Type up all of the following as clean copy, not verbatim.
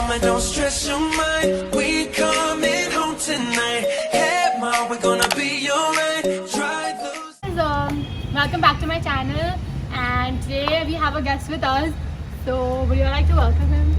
Mama, don't stress your mind. We coming home tonight. Hey, Ma, we're gonna be alright. Try those. Welcome back to my channel, and today we have a guest with us. So, would you like to welcome him?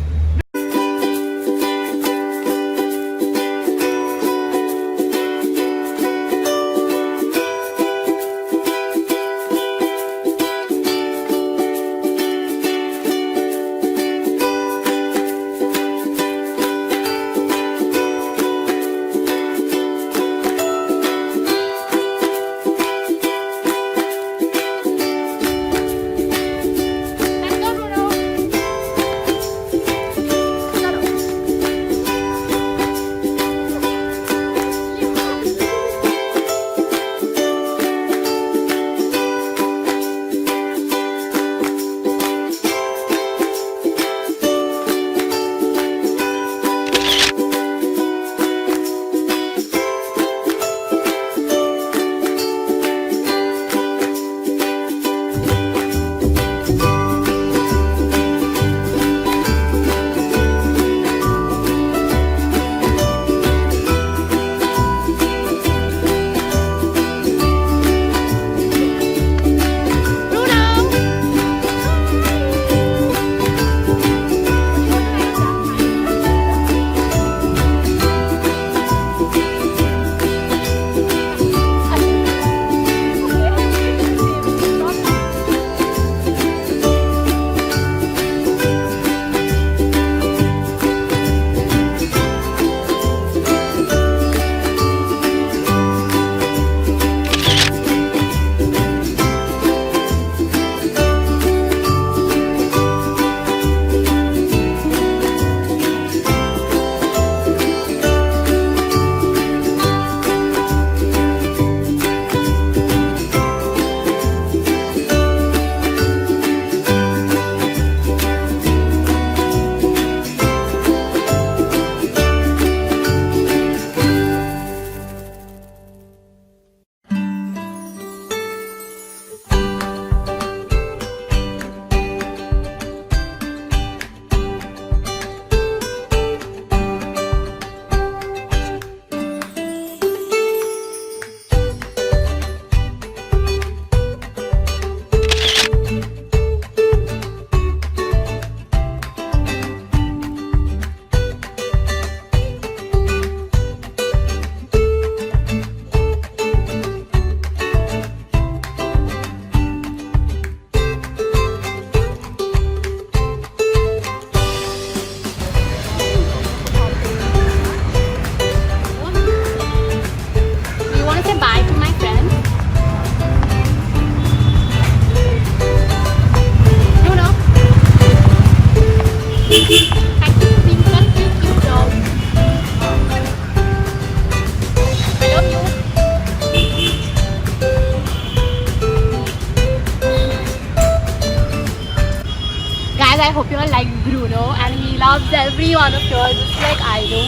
I hope you all like Bruno and he loves every one of yours just like I do.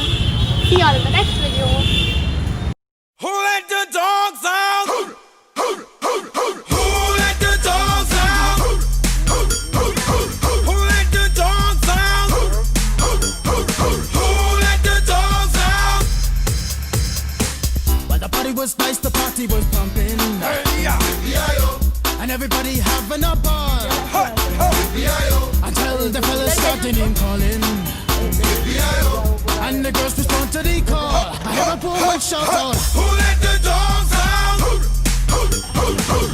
See you all in the next video. Who let the dogs out? Who let the dogs out? Who let the dogs out? Who let the dogs out? Well, the party was nice, the party was pumping. Hey, yeah, and everybody having a ball. Until the fellas started name calling, and the girls respond to the call. I have a poor one shout out. Who let the dogs out?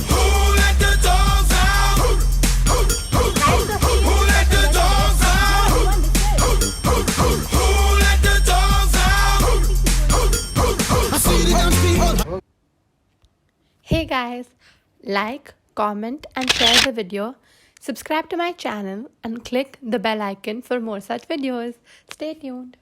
Who let the dogs out? Who let the dogs out? Who let the dogs out? I see the dance people. Hey guys, like, comment and share the video. Subscribe to my channel and click the bell icon for more such videos. Stay tuned.